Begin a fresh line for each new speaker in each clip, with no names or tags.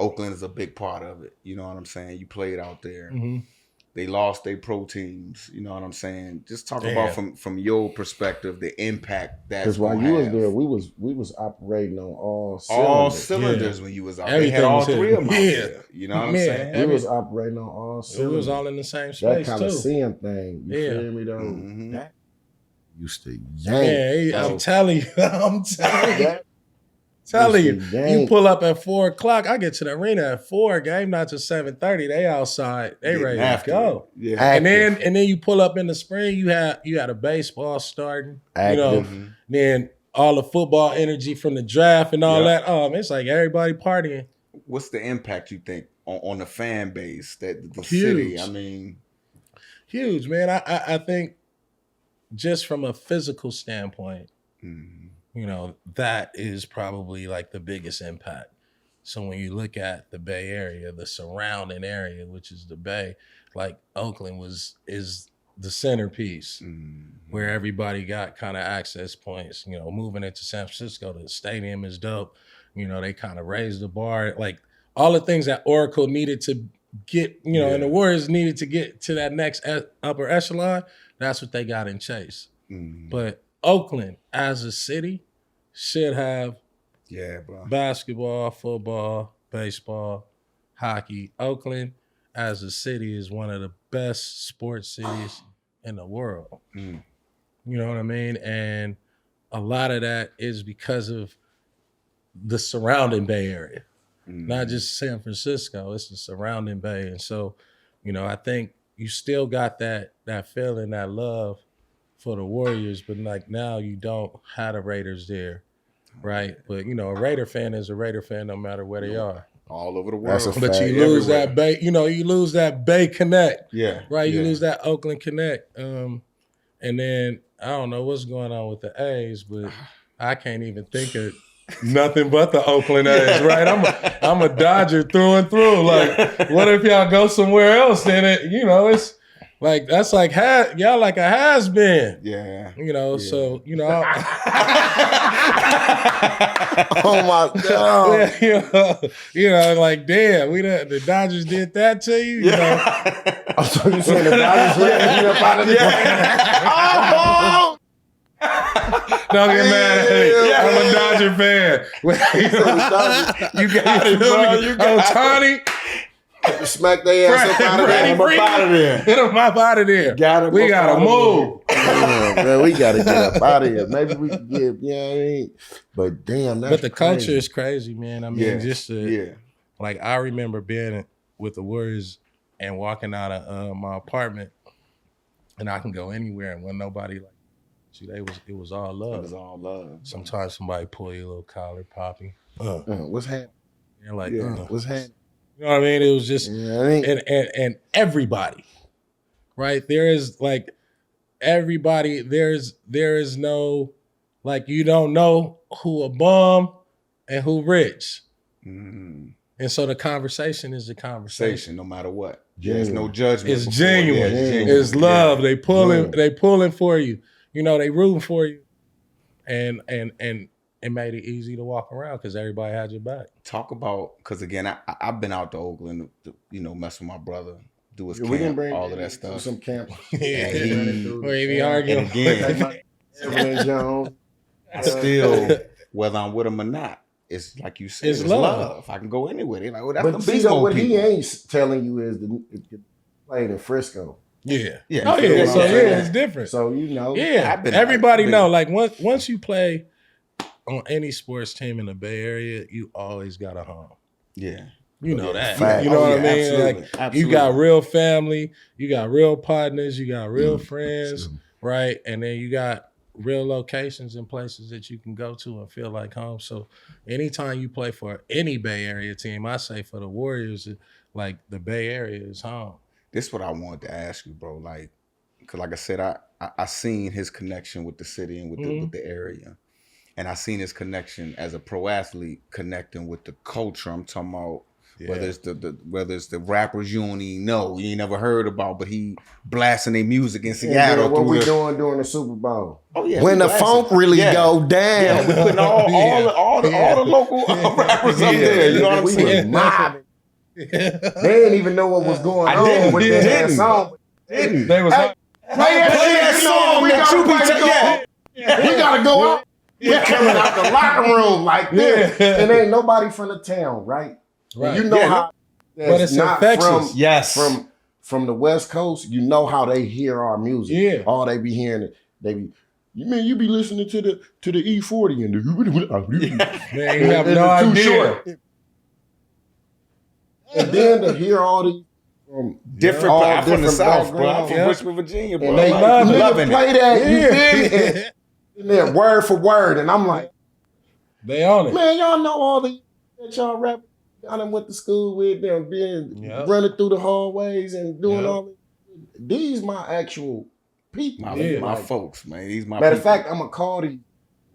Oakland is a big part of it. You know what I'm saying? You played out there.
Mm-hmm.
They lost their pro teams. You know what I'm saying? Just talk about from your perspective the impact that's
because while
gonna
you
have.
was there, we was operating on all
cylinders when you was out.
Everything
they had all
was
three of them out
Yeah.
there. You know what I'm saying?
We was operating on all
It
cylinders.
was all in the same
That
space too.
Coliseum thing. You feel me though?
Mm-hmm.
That used to yank.
Yeah, I'm telling you. Telling you, you pull up at 4:00. I get to the arena at 4. Game not to 7:30. They outside. They
Getting
ready
after
to go.
Yeah.
And then you pull up in the spring. You had a baseball starting.
Active.
You know, then all the football energy from the draft and all that. It's like everybody partying.
What's the impact you think on the fan base that the
Huge.
city? I mean,
huge, man. I think just from a physical standpoint. You know, that is probably like the biggest impact. So when you look at the Bay Area, the surrounding area, which is the Bay, like Oakland is the centerpiece where everybody got kind of access points. You know, moving into San Francisco, the stadium is dope. You know, they kind of raised the bar. Like all the things that Oracle needed to get, you know, and the Warriors needed to get to that next upper echelon, that's what they got in Chase. But Oakland as a city should have basketball, football, baseball, hockey. Oakland as a city is one of the best sports cities in the world. You know what I mean? And a lot of that is because of the surrounding Bay Area. Not just San Francisco, it's the surrounding Bay. And so, you know, I think you still got that feeling, that love for the Warriors, but like now you don't have the Raiders there, right? But you know, a Raider fan is a Raider fan no matter where they are.
All over the world.
But you lose that Bay, you know, you lose that Bay Connect.
Yeah.
Right? You lose that Oakland Connect. And then I don't know what's going on with the A's, but I can't even think of nothing but the Oakland A's, right? I'm a Dodger through and through. Like, what if y'all go somewhere else? Then it, you know, it's like that's like y'all like a has been.
Yeah.
You know, so you know.
Oh my God.
You know, like damn, the Dodgers did that to you. You know?
So you saying the Dodgers let you up out of the
Oh!
Don't get mad at me. I'm a Dodger fan.
You got it, bro. You got
Tony.
Smack their ass up out of there.
Get them up out of there. We gotta move.
Man, we gotta get up out of here. Maybe we can get, you know what I mean? But damn, that's
But the culture is crazy, man. I mean, like I remember being with the Warriors and walking out of my apartment, and I can go anywhere and when nobody like. It was all love.
It was all love.
Sometimes somebody pull your little collar, poppy.
What's happening?
You're like,
what's happening?
You know what I mean? It was just, and everybody, right? There is like everybody. There is no, like you don't know who a bum and who rich, and so the conversation is the conversation,
no matter what. There's no judgment.
It's genuine. It's love. They pulling for you. You know, they rooting for you. And it made it easy to walk around because everybody had your back.
Talk about, because again, I've been out to Oakland, you know, mess with my brother, do his
we
camp,
bring
all of that stuff.
Some camp.
Or he be arguing.
Again, still, whether I'm with him or not, it's like you said, it's love. I can go anywhere. They're like, well, that's
but
the beast
what
people.
he ain't telling you is the playing in Frisco.
Yeah.
Yeah.
Oh, yeah. So, it's different.
So, you know.
Yeah. Everybody know, like, once you play on any sports team in the Bay Area, you always got a home.
Yeah.
You know that.
Fact.
You know what I mean?
Absolutely.
Like,
Absolutely.
you got real family, you got real partners, you got real friends, right? And then you got real locations and places that you can go to and feel like home. So anytime you play for any Bay Area team, I say for the Warriors, like the Bay Area is home.
This is what I wanted to ask you, bro. Like, because like I said, I seen his connection with the city and with the area. And I seen his connection as a pro athlete connecting with the culture. I'm talking about
Yeah.
Whether it's the rappers you don't even know, you ain't never heard about, but he blasting their music in
And
Seattle.
then what we
the,
doing during the Super Bowl?
Oh yeah,
When
we
the
blasting.
funk really
Yeah.
go down.
Yeah, we putting all the local rappers up there. You know what I'm
We
saying?
was mobbing. They didn't even know what was going on with that song.
Didn't.
They was
Hey, play that song. We gotta go out. We coming out the locker room like this. And ain't nobody from the town, right?
Right.
You know how
but it's
not
infectious.
from the West Coast, you know how they hear our music.
Yeah.
All they be hearing, you be listening to the E40 and the
Man, you have no idea.
And then to hear all these from
Different.
all
I'm from the
different
South, bro. I'm
backgrounds.
from Richmond, Virginia, bro.
And they
loving
play
it.
that, you feel me? And then word for word, and I'm like,
They on it.
man, y'all know all the that y'all rap. I done went to school with them, being running through the hallways and doing all this. These my actual people.
My folks, man. These my
matter
people.
of fact, I'm gonna call these.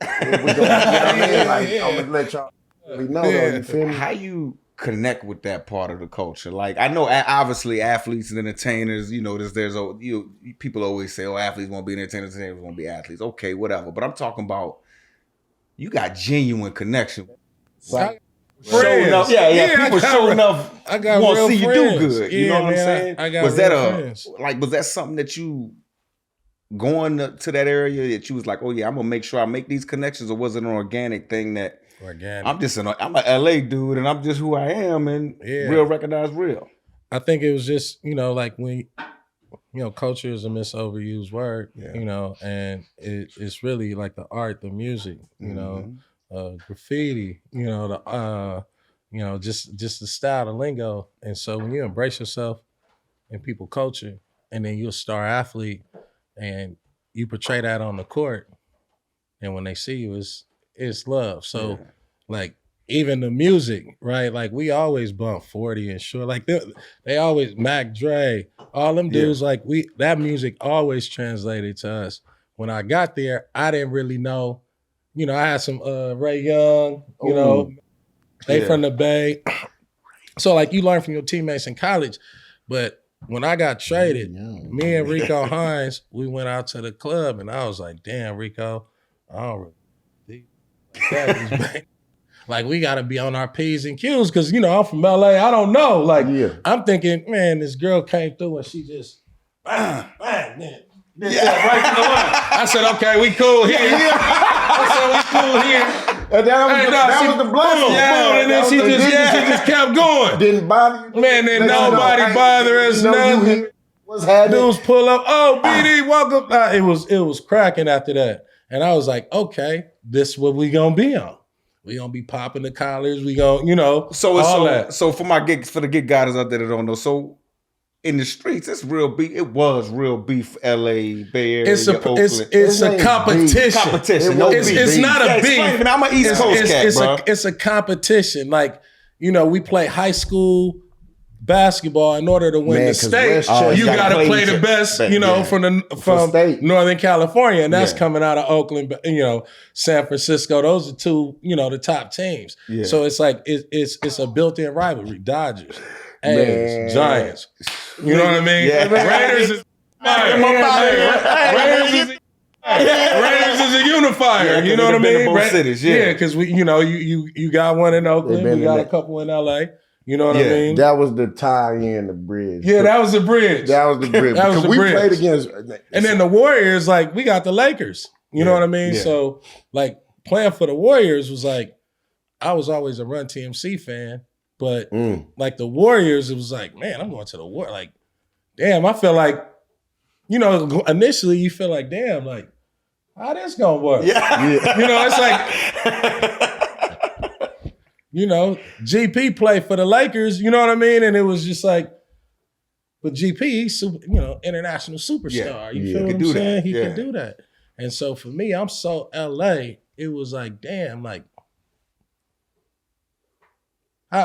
We gonna, you know what I mean? Like, I'm gonna let y'all really know though, you feel me?
How you connect with that part of the culture? Like, I know obviously athletes and entertainers, you know, people always say, oh, athletes won't be entertainers won't be athletes. Okay, whatever. But I'm talking about you got genuine connection.
Like,
Showing up, people showing up.
I got
want to
real
see you
friends.
do good. You know what I'm saying?
I got
was
real
that
friends.
was that something that you going to that area that you was like, oh yeah, I'm gonna make sure I make these connections, or was it an organic thing that I'm a LA dude and I'm just who I am and real recognize real?
I think it was just, like when, culture is a misoverused word, and it's really like the art, the music, graffiti, just the style, the lingo. And so when you embrace yourself in people culture, and then you're a star athlete and you portray that on the court, and when they see you, it's love. So like even the music, right? Like we always bump 40 and Short. Like they always, Mac Dre, all them dudes, like that music always translated to us. When I got there, I didn't really know, I had some Ray Young, they from the Bay. So like you learn from your teammates in college, but when I got traded, me and Rico Hines, we went out to the club and I was like, damn, Rico, I don't really like we gotta be on our P's and Q's because I'm from LA. I don't know. Like I'm thinking, man, this girl came through and she just bang, right to the line. I said, okay, we cool here. I said, we cool here.
And that was the blessing.
And then she just kept going.
Didn't bother you.
Man, then nobody bother us, nothing.
What's happening?
Dudes pull up, oh, BD, welcome. It was cracking after that. And I was like, okay, this is what we gonna be on. We gonna be popping the collars. We gonna,
So
all that.
So for the gig guys out there that don't know, so in the streets, it's real beef. It was real beef. LA, Bay Area, Oakland.
It's a competition.
Competition.
It's not a beef.
I'm an East Coast cat, bro.
It's a competition. Like we play high school basketball. In order to win the state, you got to play the best. From Northern California, and that's coming out of Oakland. San Francisco. Those are two. The top teams. Yeah. So it's like it's a built-in rivalry. Dodgers. A's, Giants. You know what I mean? Yeah. Raiders is Raiders is a unifier. You know what I mean?
Both cities,
because we, you got one in Oakland, we got a couple in LA. You know what I mean?
That was the tie-in, the bridge.
Yeah, that was the bridge.
Because we played against,
and then the Warriors, like we got the Lakers. You know what I mean? Yeah. So like playing for the Warriors was like, I was always a Run TMC fan. But like the Warriors, it was like, man, I'm going to the war. Like, damn, I feel like, initially you feel like, damn, like, how this gonna work? Yeah. It's like, GP played for the Lakers, you know what I mean? And it was just like, but GP, he's international superstar. You feel what I'm saying? He can do that. And so for me, I'm so LA, it was like, damn, like,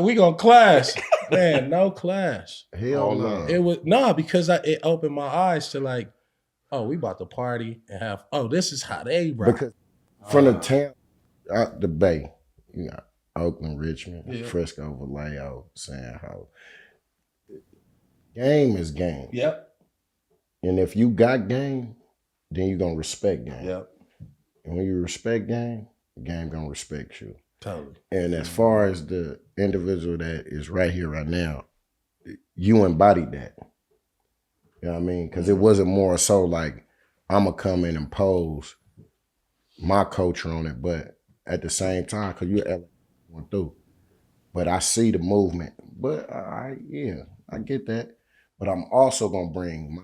we gonna clash, man? No clash.
Hell no.
It was because it opened my eyes to like, oh, we about to party and have. Oh, this is how they rock.
Because from the town, the Bay, Oakland, Richmond, Frisco, Vallejo, San Jose. Game is game.
Yep.
And if you got game, then you're gonna respect game.
Yep.
And when you respect game, game gonna respect you.
Totally.
And as far as the individual that is right here, right now, you embodied that. You know what I mean? Because it wasn't more so like I'm gonna come in and impose my culture on it, but at the same time, because you're going through. But I see the movement. But I get that. But I'm also gonna bring my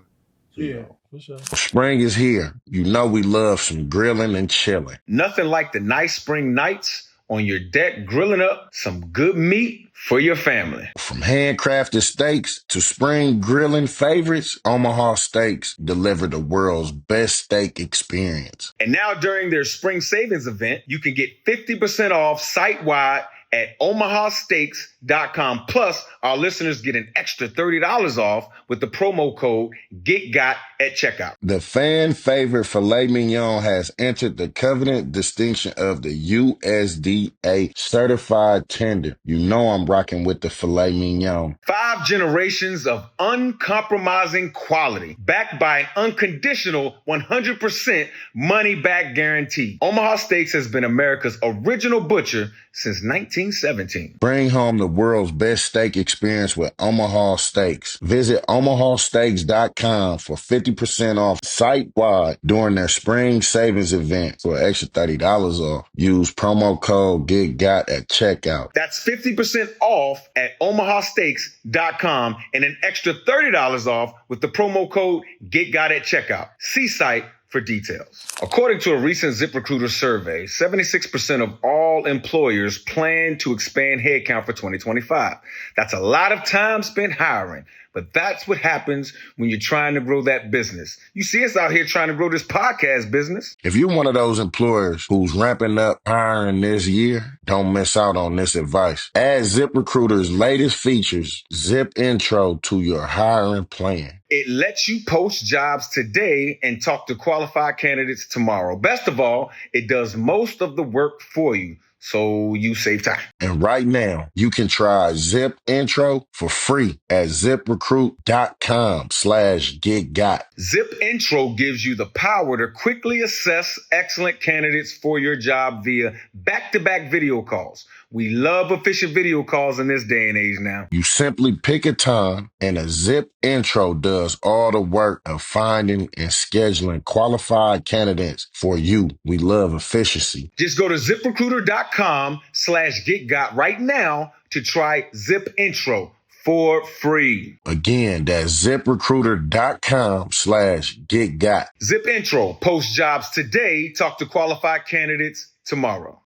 for sure.
Spring is here. You know we love some grilling and chilling.
Nothing like the nice spring nights on your deck grilling up some good meat for your family.
From handcrafted steaks to spring grilling favorites, Omaha Steaks deliver the world's best steak experience.
And now during their spring savings event, you can get 50% off site-wide at omahasteaks.com. Plus, our listeners get an extra $30 off with the promo code GETGOT at checkout.
The fan favorite filet mignon has entered the coveted distinction of the USDA certified tender. You know I'm rocking with the filet mignon.
5 generations of uncompromising quality, backed by an unconditional 100% money-back guarantee. Omaha Steaks has been America's original butcher since 1917.
Bring home the world's best steak experience with Omaha Steaks. Visit omahasteaks.com for 50% off site-wide during their spring savings event for an extra $30 off. Use promo code GETGOT at checkout.
That's 50% off at omahasteaks.com and an extra $30 off with the promo code GETGOT at checkout. See site for details. According to a recent ZipRecruiter survey, 76% of all employers plan to expand headcount for 2025. That's a lot of time spent hiring, but that's what happens when you're trying to grow that business. You see us out here trying to grow this podcast business.
If you're one of those employers who's ramping up hiring this year, don't miss out on this advice. Add ZipRecruiter's latest features, Zip Intro, to your hiring plan.
It lets you post jobs today and talk to qualified candidates tomorrow. Best of all, it does most of the work for you, so you save time.
And right now, you can try Zip Intro for free at ZipRecruit.com/GetGot.
Zip Intro gives you the power to quickly assess excellent candidates for your job via back-to-back video calls. We love efficient video calls in this day and age now.
You simply pick a time and a Zip Intro does all the work of finding and scheduling qualified candidates for you. We love efficiency.
Just go to ZipRecruiter.com/GetGot right now to try Zip Intro for free.
Again, that's ZipRecruiter.com/GetGot.
Zip Intro, post jobs today, talk to qualified candidates tomorrow.